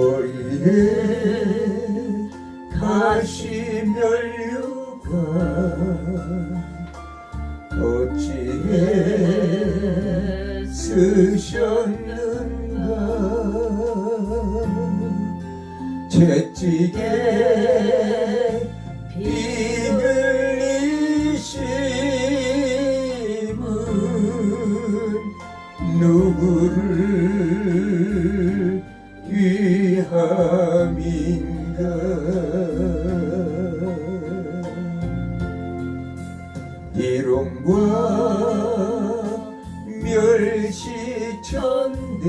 머리에 가시 면류가 어찌해 쓰셨는가. 채찍에 피 흘리심은 누구를 위함인가. 일용과 멸시천대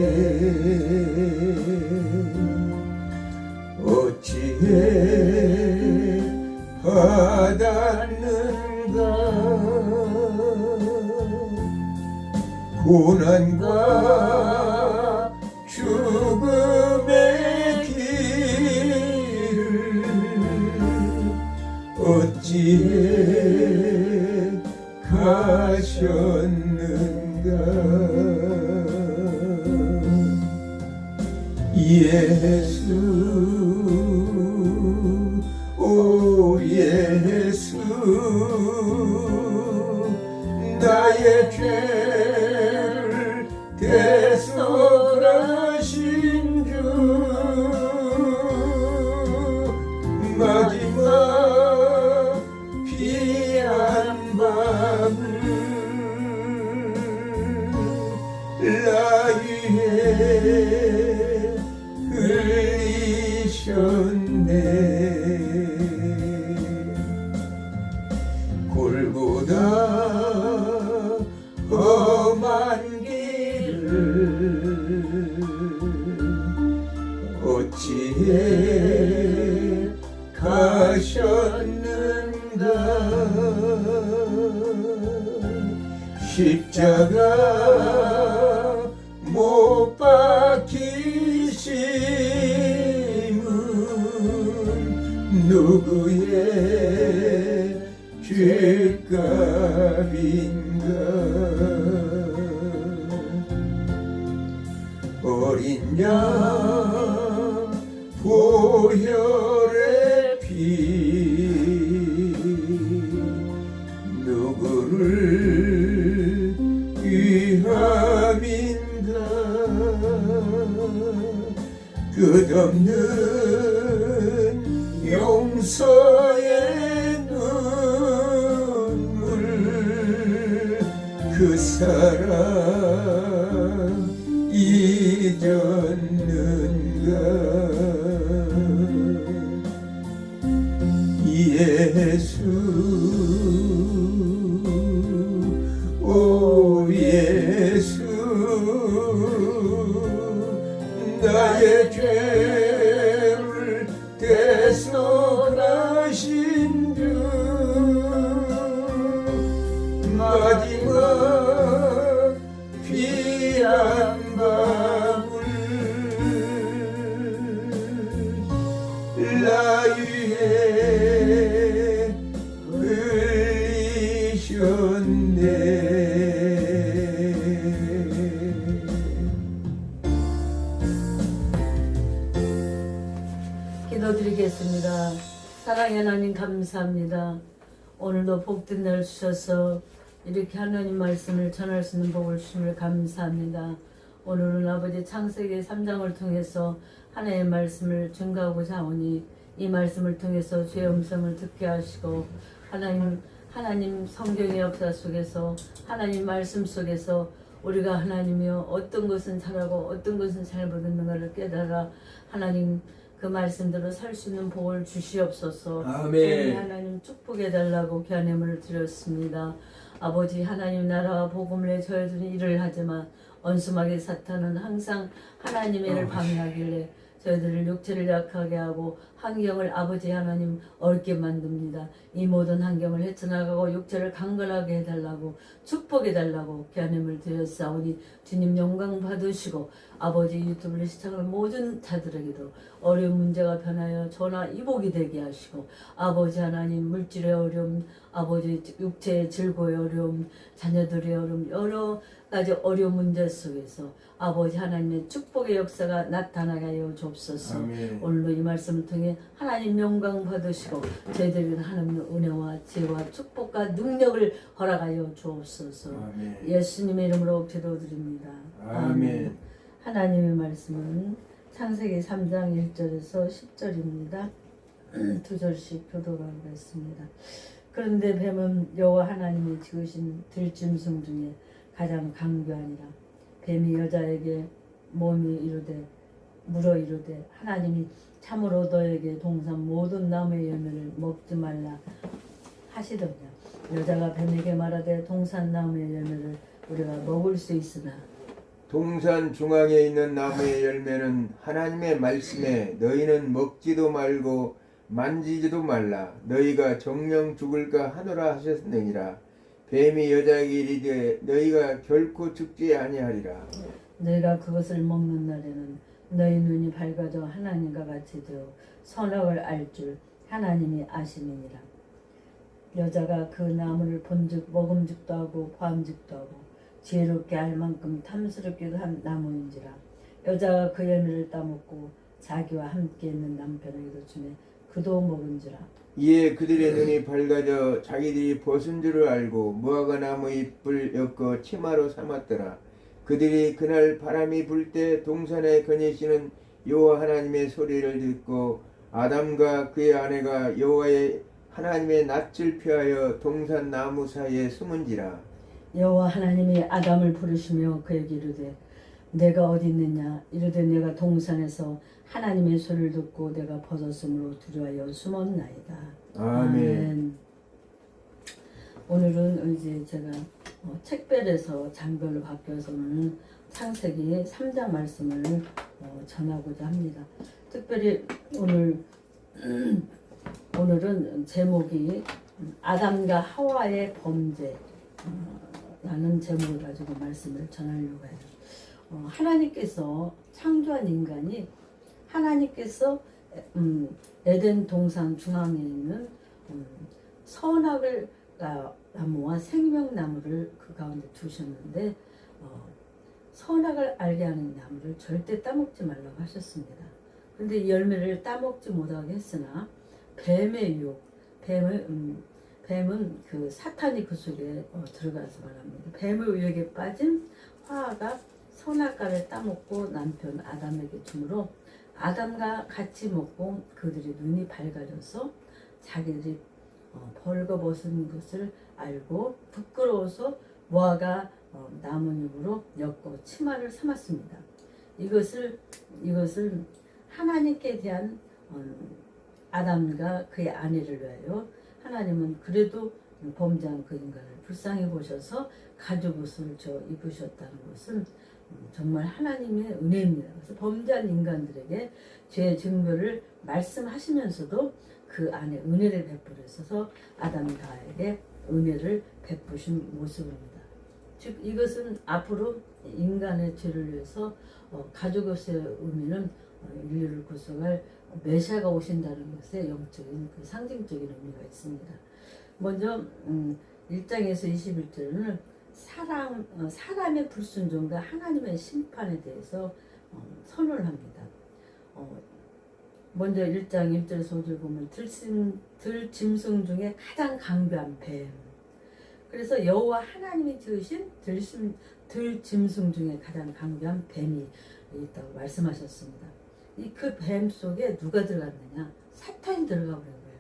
어찌해 받았는가. 고난과 죽음의 길을 어찌해 가셨는가. 예수, 오 예수, 나의 죄를 대속하신 주. 마지막 피 한 방울 나 위에 흘리셨네. 골고다 험한 길을 어찌해 가셨는가. 십자가 못 박히심은 누구의 죄값인가. 어린 양 보혈의 피 누구를 위함인가. 끝없는 용서의 눈물 그 사랑 잊었는가. 예수, 오 예수, 나의 죄를 대속하신 주. 마지막 피 한 방울 나 위에 흘리셨네. 기도드리겠습니다. 사랑의 하나님 감사합니다. 오늘도 복된 날 주셔서 이렇게 하나님 말씀을 전할 수 있는 복을 주심을 감사합니다. 오늘은 아버지 창세기 3장을 통해서 하나님의 말씀을 증거하고자 하오니 이 말씀을 통해서 주의 음성을 듣게 하시고 하나님 성경의 역사 속에서 하나님 말씀 속에서 우리가 하나님이여 어떤 것은 잘하고 어떤 것은 잘못했는가를 깨달아 하나님 그 말씀대로 살 수 있는 복을 주시옵소서. 아멘. 하나님 축복해달라고 견해를 드렸습니다. 아버지 하나님 나라와 복음을 위해 저희들은 일을 하지만 원수마귀 사탄은 항상 하나님의 일을 방해하길래 저희들을 육체를 약하게 하고 환경을 아버지 하나님 어렵게 만듭니다. 이 모든 환경을 헤쳐나가고 육체를 강건하게 해달라고 축복해달라고 기하님을 드렸사오니 주님 영광 받으시고 아버지 유튜브를 시청하는 모든 자들에게도 어려운 문제가 변하여 전화 이복이 되게 하시고, 아버지 하나님 물질의 어려움, 아버지 육체의 즐거움의 어려움, 자녀들의 어려움, 여러 가지 어려운 문제 속에서 아버지 하나님의 축복의 역사가 나타나게 하여 주옵소서. 아멘. 오늘도 이 말씀을 통해 하나님 영광 받으시고 저희들에게 하나님의 은혜와 지혜와 축복과 능력을 허락하여 주옵소서. 아멘. 예수님의 이름으로 기도드립니다. 아멘. 하나님의 말씀은 창세기 3장 1절에서 10절입니다. 두 절씩 교도로 하겠습니다. 그런데 뱀은 여호와 하나님이 지으신 들짐승 중에 가장 강교하니라. 뱀이 여자에게 몸이 이르되 물어 이르되 하나님이 참으로 너에게 동산 모든 나무의 열매를 먹지 말라 하시더냐. 여자가 뱀에게 말하되 동산 나무의 열매를 우리가 먹을 수 있으나 동산 중앙에 있는 나무의 열매는 하나님의 말씀에 너희는 먹지도 말고 만지지도 말라. 너희가 정령 죽을까 하노라 하셨느니라. 뱀이 여자에게 이르되 너희가 결코 죽지 아니하리라. 너희가 그것을 먹는 날에는 너희 눈이 밝아져 하나님과 같이 되어 선악을 알 줄 하나님이 아심이니라. 여자가 그 나무를 본즉 먹음직도 하고 보암직도 하고 지혜롭게 할 만큼 탐스럽기도 한 나무인지라. 여자가 그 열매를 따먹고 자기와 함께 있는 남편에게도 주매 그도 먹은지라. 이에 그들의 눈이 밝아져 자기들이 벗은 줄을 알고 무화과 나무 잎을 엮어 치마로 삼았더라. 그들이 그날 바람이 불 때 동산에 거니시는 여호와 하나님의 소리를 듣고 아담과 그의 아내가 여호와의 하나님의 낯을 피하여 동산 나무 사이에 숨은지라. 여호와 하나님이 아담을 부르시며 그에게 이르되 내가 어디 있느냐. 이르되 내가 동산에서 하나님의 소리를 듣고 내가 벗었으므로 두려워하여 숨었나이다. 아멘. 오늘은 이제 제가 책별에서 장별로 바뀌어서 오늘 창세기 3장 말씀을 전하고자 합니다. 특별히 오늘은 제목이 아담과 하와의 범죄 라는 제목을 가지고 말씀을 전하려고 해요. 하나님께서 창조한 인간이 하나님께서 에덴 동산 중앙에 있는 선악을 나무와 생명나무를 그 가운데 두셨는데 선악을 알게 하는 나무를 절대 따먹지 말라고 하셨습니다. 그런데 이 열매를 따먹지 못하게 했으나 뱀의 유혹, 뱀은 그 사탄이 그 속에 들어가서 말합니다. 뱀의 유혹에 빠진 화가 선악과를 따먹고 남편 아담에게 주므로 아담과 같이 먹고 그들의 눈이 밝아져서 자기들이 벌거벗은 것을 알고 부끄러워서 무화과 나뭇잎으로 엮고 치마를 삼았습니다. 이것을 하나님께 대한 아담과 그의 아내를 위하여 하나님은 그래도 범죄한 그 인간을 불쌍히 보셔서 가죽옷을 입으셨다는 것은 정말 하나님의 은혜입니다. 그래서 범죄한 인간들에게 죄의 증거를 말씀하시면서도 그 안에 은혜를 베풀으셔서 아담과에게 은혜를 베푸신 모습입니다. 즉 이것은 앞으로 인간의 죄를 위해서 가죽옷의 의미는 인류를 구속할 메시아가 오신다는 것에 영적인 그 상징적인 의미가 있습니다. 먼저 1장에서 21절은 사람의 불순종과 하나님의 심판에 대해서 선언을 합니다. 먼저 1장 1절에서 5절 보면 들짐승 중에 가장 강교한 뱀. 그래서 여호와 하나님이 지으신 들짐승 중에 가장 강교한 뱀이 있다고 말씀하셨습니다. 그 뱀 속에 누가 들어갔느냐? 사탄이 들어가 버린 거예요.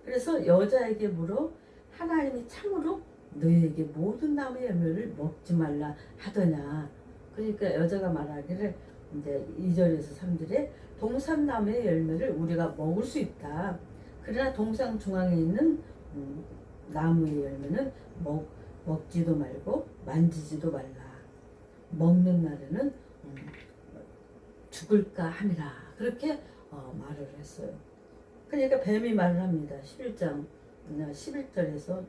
그래서 여자에게 물어 하나님이 참으로 너희에게 모든 나무의 열매를 먹지 말라 하더냐. 그러니까 여자가 말하기를 이제 2절에서 3절에 동산나무의 열매를 우리가 먹을 수 있다. 그러나 동산 중앙에 있는 나무의 열매는 먹지도 말고 만지지도 말라. 먹는 날에는 죽을까 함이라. 그렇게 말을 했어요. 그러니까 뱀이 말을 합니다. 11장 11절에서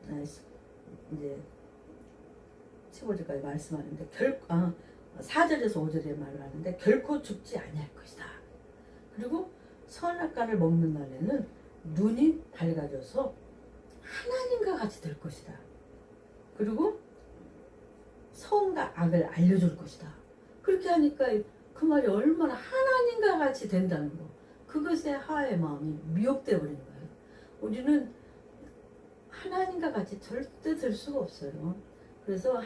이제 15절까지 말씀하는데 4절에서 5절에 말을 하는데 결코 죽지 아니할 것이다. 그리고 선악과를 먹는 날에는 눈이 밝아져서 하나님과 같이 될 것이다. 그리고 선과 악을 알려줄 것이다. 그렇게 하니까 그 말이 얼마나 하나님과 같이 된다는 거. 그것에 하와의 마음이 미혹되어 버린 거예요. 우리는 하나님과 같이 절대 될 수가 없어요. 그래서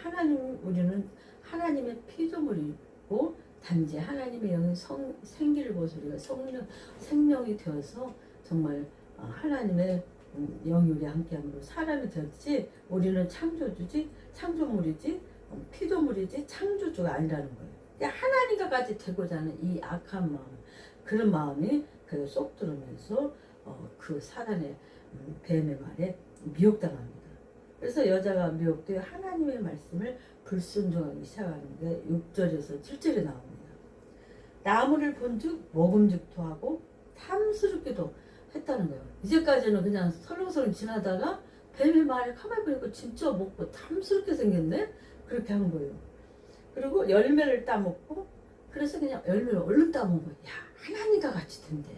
우리는 하나님의 피조물이고 단지 하나님의 영의 생기를 보서 우리가 생명이 되어서 정말 하나님의 영이 우리 함께함으로 사람이 되었지, 우리는 창조물이지 피조물이지 창조주가 아니라는 거예요. 하나님과 같이 되고자 하는 이 악한 마음, 그런 마음이 그에 쏙 들어오면서 그 사단의 뱀의 말에 미혹당합니다. 그래서 여자가 미혹되어 하나님의 말씀을 불순종하기 시작하는 게 6절에서 7절에 나옵니다. 나무를 본즉 먹음직도 하고 탐스럽기도 했다는 거예요. 이제까지는 그냥 설렁설렁 지나다가 뱀의 말에 가만히 보니까 진짜 먹고 탐스럽게 생겼네? 그렇게 한 거예요. 그리고 열매를 따먹고, 그래서 그냥 열매를 얼른 따먹은 거예요. 야, 하나님과 같이 된대.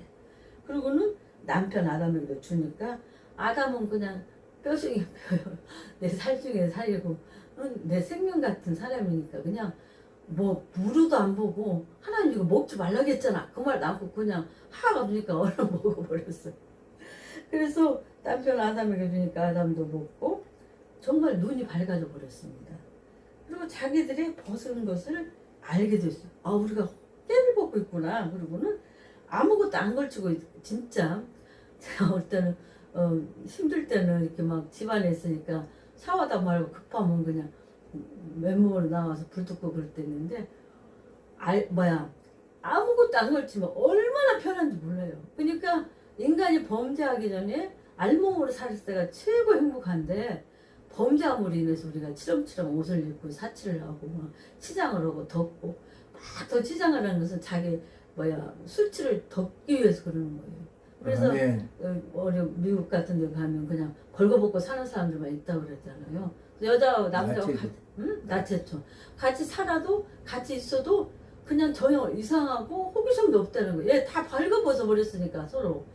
그리고는 남편 아담에게도 주니까 아담은 그냥 뼈 중에 뼈요. 내 살 중에 살이고 내 생명 같은 사람이니까 그냥 뭐 물어도 안 보고 하나님 이거 먹지 말라겠잖아. 그 말 남고 그냥 하가 보니까 얼른 먹어버렸어요. 그래서 남편 아담에게 주니까 아담도 먹고 정말 눈이 밝아져 버렸습니다. 그리고 자기들이 벗은 것을 알게 됐어요. 아, 우리가 깨를 벗고 있구나. 그리고는 아무것도 안 걸치고 진짜 제가 올 때는 힘들 때는 이렇게 막 집안에 있으니까 샤워하다 말고 급하면 그냥 맨몸으로 나와서 불 뜯고 그럴 때 있는데 아무것도 안 걸치면 얼마나 편한지 몰라요. 그러니까 인간이 범죄하기 전에 알몸으로 살 때가 최고 행복한데, 범죄함으로 인해서 우리가 치렁치렁 옷을 입고 사치를 하고 막 치장을 하고 덮고 막 더 치장을 하는 것은 자기 수치를 덮기 위해서 그러는 거예요. 그래서 미국 같은 데 가면 그냥 벌거벗고 사는 사람들만 있다고 그랬잖아요. 여자와 남자와 나체죠. 같이 살아도 같이 있어도 그냥 전혀 이상하고 호기심도 없다는 거예요. 얘 다 벌거벗어 버렸으니까 서로.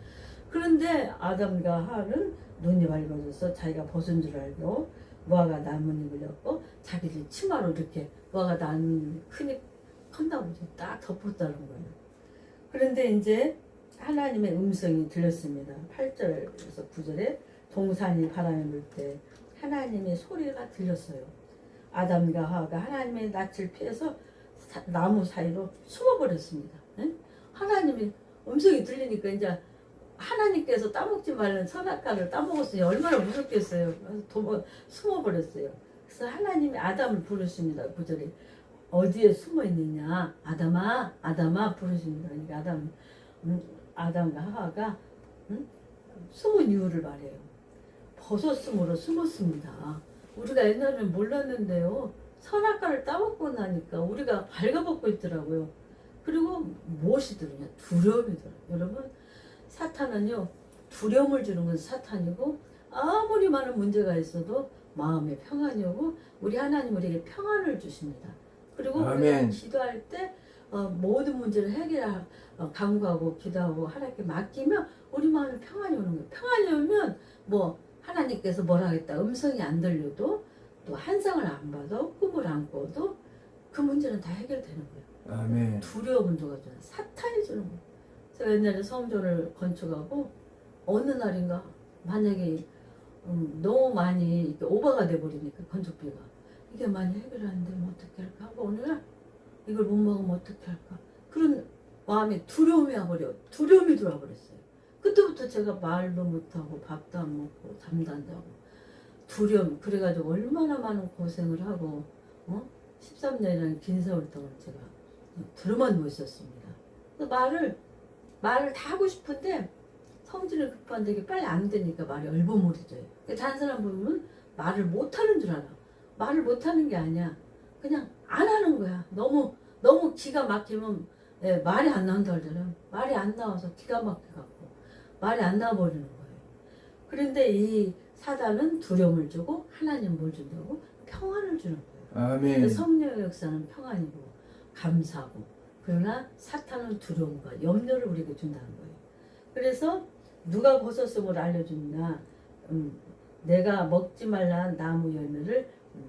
그런데 아담과 하와는 눈이 밝아져서 자기가 벗은 줄 알고 무화과 나뭇잎을 엮고 자기들 치마로 이렇게 무화과 나뭇잎이 큰다고 딱 덮었다는 거예요. 그런데 이제 하나님의 음성이 들렸습니다. 8절에서 9절에 동산이 바람에 불 때 하나님의 소리가 들렸어요. 아담과 하와가 하나님의 낯을 피해서 나무 사이로 숨어버렸습니다. 하나님의 음성이 들리니까 이제 하나님께서 따먹지 말는 선악과를 따먹었으니 얼마나 무섭겠어요. 그래서 숨어버렸어요. 그래서 하나님이 아담을 부르십니다. 9절에 어디에 숨어 있느냐, 아담아, 아담아 부르십니다. 그러니까 아담과 하와가 숨은 이유를 말해요. 벗었으므로 숨었습니다. 우리가 옛날에는 몰랐는데요, 선악과를 따먹고 나니까 우리가 발가벗고 있더라고요. 그리고 무엇이 들으냐? 두려움이 들어요. 여러분, 사탄은요, 두려움을 주는 건 사탄이고, 아무리 많은 문제가 있어도 마음의 평안이 오고, 우리 하나님 우리에게 평안을 주십니다. 그리고 우리가 기도할 때 모든 문제를 간구하고 기도하고 하나님께 맡기면 우리 마음에 평안이 오는 거예요. 평안이 오면 하나님께서 뭐라 하겠다 음성이 안 들려도, 또 한상을 안 봐도, 꿈을 안 꿔도 그 문제는 다 해결되는 거예요. 아멘. 두려움은 누가 주나? 사탄이 주는 거예요. 제가 옛날에 성전을 건축하고 어느 날인가 만약에 너무 많이 이렇게 오버가 돼버리니까 건축비가 이게 많이 해결 안 되면 어떻게 할까 하고 어느 날 이걸 못 먹으면 어떻게 할까 그런 마음에 두려움이 와버려. 두려움이 들어와 버렸어요. 그때부터 제가 말도 못하고 밥도 안 먹고 잠도 안 자고 두려움. 그래가지고 얼마나 많은 고생을 하고 13년이라는 긴 세월 동안 제가 들어만 누워 있었습니다. 말을 다 하고 싶은데 성질이 급한데 이게 빨리 안 되니까 말이 얼버무려져요. 다른 사람 보면 말을 못하는 줄 알아. 말을 못하는 게 아니야. 그냥 안 하는 거야. 너무 기가 막히면 말이 안 나온다 그러잖아요. 말이 안 나와서 기가 막혀갖고 말이 안 나와버리는 거예요. 그런데 이 사단은 두려움을 주고 하나님 뭘 준다고? 평안을 주는 거예요. 아멘. 성령의 역사는 평안이고 감사하고, 그러나 사탄은 두려움과 염려를 우리에게 준다는 거예요. 그래서 누가 버섯음을 알려주느냐, 내가 먹지 말란 나무 열매를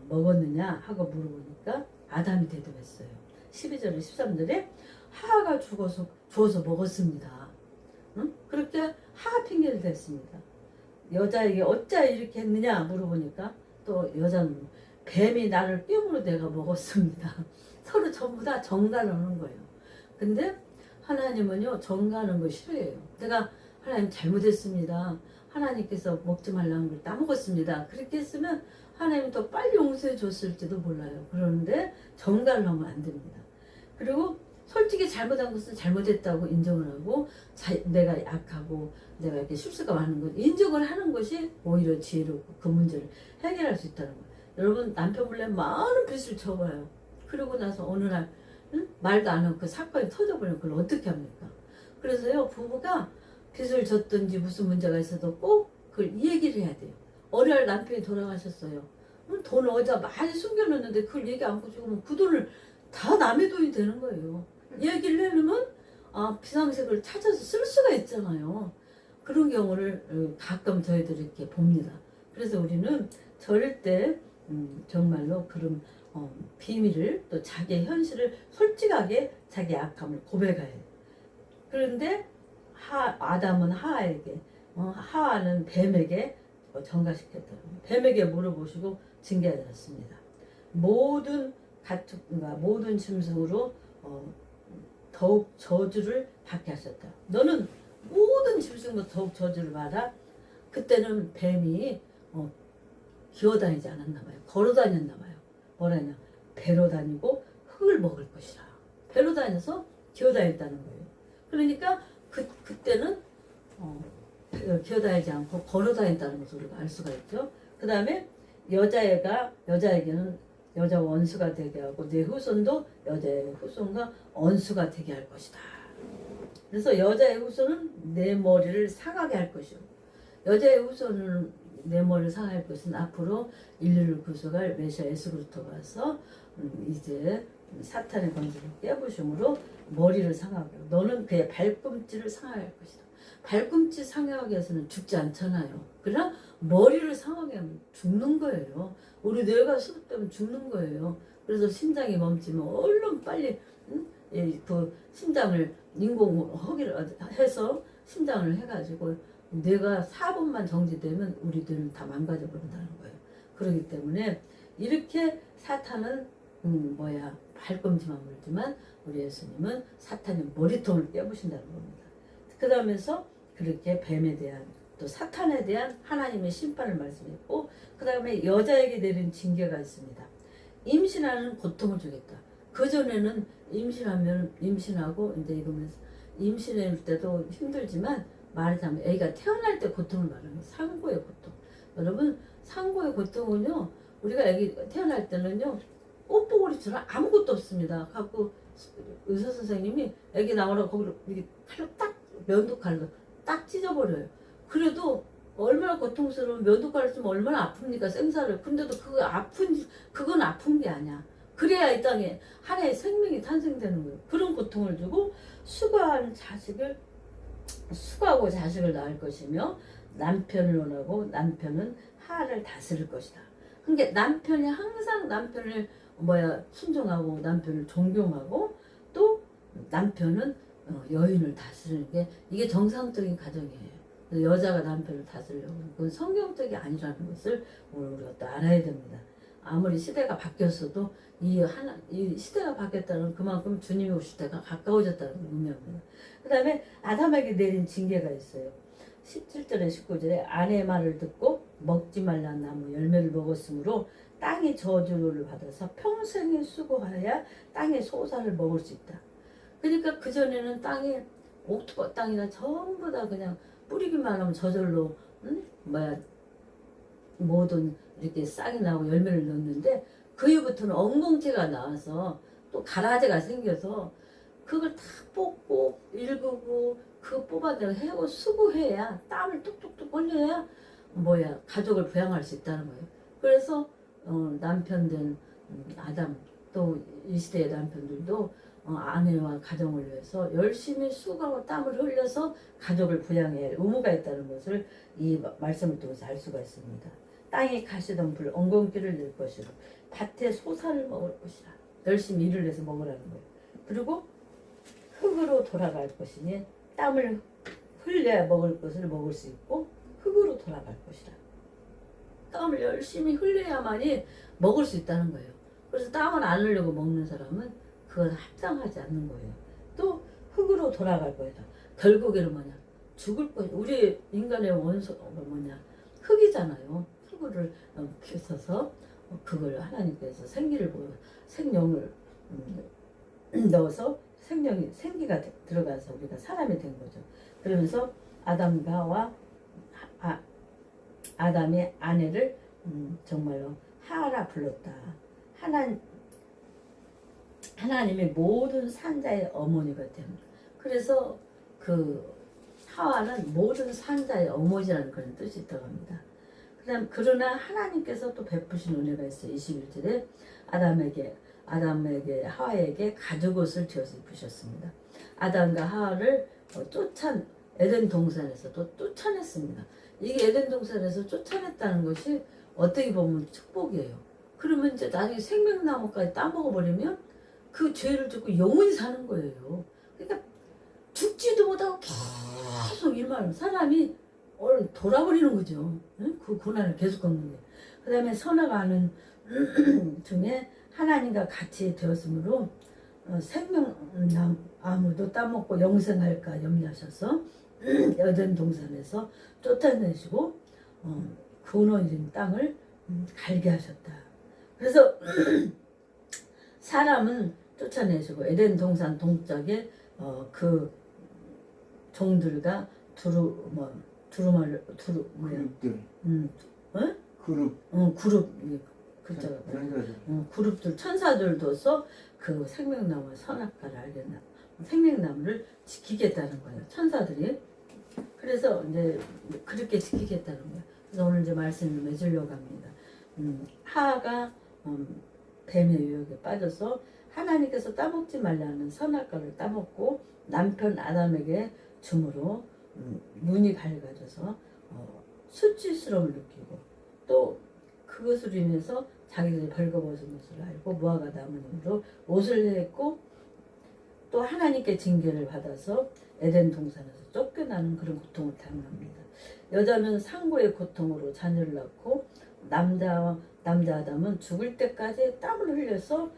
먹었느냐 하고 물어보니까 아담이 대답했어요. 12절에 13절에 하하가 주어서 먹었습니다. 응? 그렇게 하하 핑계를 댔습니다. 여자에게 어찌 이렇게 했느냐 물어보니까 또 여자는 뱀이 나를 뼘으로 내가 먹었습니다. 서로 전부 다 정가하는 거예요. 근데 하나님은요, 정가하는 거 싫어해요. 내가 하나님 잘못했습니다. 하나님께서 먹지 말라는 걸 따먹었습니다. 그렇게 했으면 하나님 더 빨리 용서해 줬을지도 몰라요. 그런데 정가를 하면 안 됩니다. 그리고 솔직히 잘못한 것은 잘못했다고 인정을 하고, 내가 약하고 내가 이렇게 실수가 많은 것 인정을 하는 것이 오히려 지혜롭고 그 문제를 해결할 수 있다는 거예요. 여러분, 남편 몰래 많은 빚을 져봐요. 그러고 나서 어느 날 말도 안 하고 그 사건이 터져버리면 그걸 어떻게 합니까? 그래서요, 부부가 빚을 졌든지 무슨 문제가 있어도 꼭 그걸 얘기를 해야 돼요. 어느 날 남편이 돌아가셨어요. 돈을 어디다 많이 숨겨놓는데 그걸 얘기 안 하고 죽으면 그 돈을 다 남의 돈이 되는 거예요. 얘기를 해놓으면 비상색을 찾아서 쓸 수가 있잖아요. 그런 경우를 가끔 저희들이 이렇게 봅니다. 그래서 우리는 절대 정말로 그런 비밀을, 또 자기의 현실을 솔직하게 자기 약함을 고백해야 해요. 그런데 아담은 하하에게, 하하는 뱀에게 전가시켰다. 뱀에게 물어보시고 징계하였습니다. 모든 가축과 모든 짐승으로 더욱 저주를 받게 하셨다. 너는 모든 짐승으로 더욱 저주를 받아. 그때는 뱀이 기어다니지 않았나 봐요. 걸어 다녔나 봐요. 뭐라냐, 배로 다니고 흙을 먹을 것이라. 배로 다녀서 기어다녔다는 거예요. 그러니까 그때는 기어다니지 않고 걸어 다녔다는 것을 우리가 알 수가 있죠. 그 다음에 여자에게는 여자 원수가 되게 하고 내 후손도 여자의 후손과 원수가 되게 할 것이다. 그래서 여자의 후손은 내 머리를 상하게 할 것이고, 여자의 후손은 내 머리를 상할 것은 앞으로 인류를 구속할 메시아 예수 그리스도가 와서 이제 사탄의 권세를 깨부심으로 머리를 상하게 하고, 너는 그의 발꿈치를 상하게 할 것이다. 발꿈치 상하게 해서는 죽지 않잖아요. 그러나 머리를 상하게 하면 죽는 거예요. 우리 뇌가 수습되면 죽는 거예요. 그래서 심장이 멈추면 얼른 빨리 그 심장을 인공허기를 해서 심장을 해가지고 뇌가 4분만 정지되면 우리 뇌는 다 망가져 버린다는 거예요. 그렇기 때문에 이렇게 사탄은 발꿈치만 물지만 우리 예수님은 사탄의 머리통을 깨부신다는 겁니다. 그 다음에서 그렇게 뱀에 대한, 또 사탄에 대한 하나님의 심판을 말씀했고, 그 다음에 여자에게 내린 징계가 있습니다. 임신하는 고통을 주겠다. 그전에는 임신하고 이제 이러면서 임신할 때도 힘들지만, 말하자면 애가 태어날 때 고통을 말하는 거예요. 상고의 고통. 여러분, 상고의 고통은요, 우리가 애기 태어날 때는요, 뽀뽀거리처럼 아무것도 없습니다. 갖고 의사 선생님이 애기 나오라고 거기로 이렇게 칼로 딱, 면도칼로 딱 찢어버려요. 그래도 얼마나 고통스러운, 면도칼을 쓰면 얼마나 아픕니까, 생사를. 근데도 그건 아픈 게 아니야. 그래야 이 땅에 하나의 생명이 탄생되는 거예요. 그런 고통을 주고 수고하고 자식을 낳을 것이며, 남편을 원하고 남편은 하하를 다스릴 것이다. 그러니까 남편이 항상 남편을 순종하고 남편을 존경하고, 또 남편은 여인을 다스리는 게 이게 정상적인 가정이에요. 여자가 남편을 다스리려고 하는 그건 성경적이 아니라는 것을 오늘 우리가 또 알아야 됩니다. 아무리 시대가 바뀌었어도 이 시대가 바뀌었다는 그만큼 주님이 오실 때가 가까워졌다는 걸 의미합니다. 그 다음에 아담에게 내린 징계가 있어요. 17절에 19절에 아내의 말을 듣고 먹지 말란 나무 열매를 먹었으므로 땅이 저주를 받아서 평생에 수고하여야 땅의 소산을 먹을 수 있다. 그러니까 그전에는 땅에 옥토버 땅이나 전부 다 그냥 뿌리기만 하면 저절로 모든 이렇게 싹이 나고 열매를 넣는데, 그 이후부터는 엉겅퀴가 나와서 또 가라지가 생겨서 그걸 다 뽑고 일구고 그거 뽑아내고 해고 수고해야, 땀을 뚝뚝뚝 흘려야 가족을 부양할 수 있다는 거예요. 그래서 남편들 아담, 또 이 시대의 남편들도 아내와 가정을 위해서 열심히 수고하고 땀을 흘려서 가족을 부양해야 할 의무가 있다는 것을 이 말씀을 통해서 알 수가 있습니다. 땅에 가시덤불 엉겅퀴를 낼 것이고 밭에 소산을 먹을 것이라. 열심히 일을 해서 먹으라는 거예요. 그리고 흙으로 돌아갈 것이니 땀을 흘려야 먹을 것을 먹을 수 있고 흙으로 돌아갈 것이라. 땀을 열심히 흘려야만이 먹을 수 있다는 거예요. 그래서 땀을 안 흘리고 먹는 사람은 그건 합당하지 않는 거예요. 또 흙으로 돌아갈 거다. 결국에는 뭐냐? 죽을 거예요. 우리 인간의 원소가 뭐냐? 흙이잖아요. 흙을 펴서 그걸 하나님께서 생명을 넣어서 생기가 들어가서 우리가 사람이 된 거죠. 그러면서 아담과 하와 아담의 아내를 정말로 하라 불렀다. 하나님의 모든 산자의 어머니가 됩니다. 그래서 그 하와는 모든 산자의 어머니라는 그런 뜻이 있다고 합니다. 그러나 하나님께서 또 베푸신 은혜가 있어요. 21절에 아담에게 하와에게 가죽옷을 지어서 입으셨습니다. 아담과 하와를 에덴 동산에서 또 쫓아냈습니다. 이게 에덴 동산에서 쫓아냈다는 것이 어떻게 보면 축복이에요. 그러면 이제 나중에 생명나무까지 따먹어버리면 그 죄를 짓고 영원히 사는 거예요. 그러니까 죽지도 못하고 계속 일만 사람이 돌아버리는 거죠. 그 고난을 계속 겪는 게. 그 다음에 선악과 아는 중에 하나님과 같이 되었으므로 생명나무도 따먹고 영생할까 염려하셔서 에덴 동산에서 쫓아내시고 근원인 땅을 갈게 하셨다. 그래서 사람은 쫓아내시고 에덴 동산 동쪽에 그 종들과 그룹들 그룹들 천사들도서 그 생명나무 선악과를 알겠나 생명나무를 지키겠다는 거예요. 천사들이. 그래서 이제 그렇게 지키겠다는 거예요. 그래서 오늘 이제 말씀을 맺으려고 합니다. 하하가 뱀의 유혹에 빠져서 하나님께서 따먹지 말라는 선악과를 따먹고 남편 아담에게 줌으로 눈이 밝아져서 수치스러움을 느끼고 또 그것으로 인해서 자기들이 벌거벗은 것을 알고 무화과 나무 힘으로 옷을 했고 또 하나님께 징계를 받아서 에덴 동산에서 쫓겨나는 그런 고통을 당합니다. 여자는 상고의 고통으로 자녀를 낳고 남자 아담은 죽을 때까지 땀을 흘려서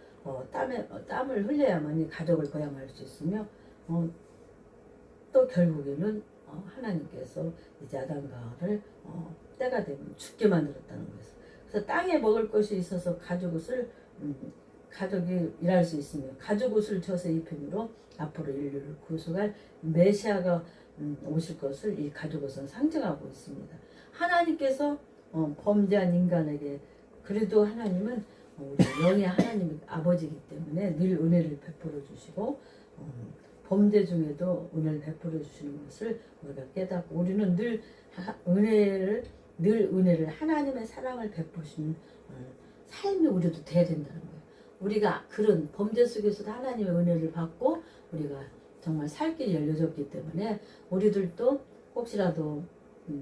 땀을 흘려야만이 가족을 부양할 수 있으며 또 결국에는 하나님께서 이제 아담과 하와를 때가 되면 죽게 만들었다는 거예요. 그래서 땅에 먹을 것이 있어서 가족이 일할 수 있으며 가죽옷을 져서 입힘으로 앞으로 인류를 구속할 메시아가 오실 것을 이 가죽옷은 상징하고 있습니다. 하나님께서 범죄한 인간에게 그래도 하나님은 우리 영의 하나님의 아버지이기 때문에 늘 은혜를 베풀어 주시고 범죄 중에도 은혜를 베풀어 주시는 것을 우리가 깨닫고 우리는 늘 은혜를 하나님의 사랑을 베푸시는 삶이 우리도 돼야 된다는 거예요. 우리가 그런 범죄 속에서도 하나님의 은혜를 받고 우리가 정말 살 길이 열려졌기 때문에 우리들도 혹시라도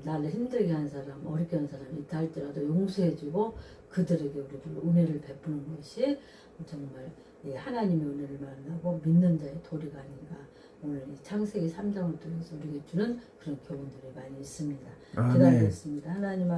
나를 힘들게 한 사람, 어렵게 한 사람이 있다 할지라도 용서해주고 그들에게 우리들 은혜를 베푸는 것이 정말 하나님의 은혜를 만나고 믿는 자의 도리가 아닌가. 오늘 이 창세기 3장을 통해서 우리에게 주는 그런 교훈들이 많이 있습니다. 기다리겠습니다. 하나님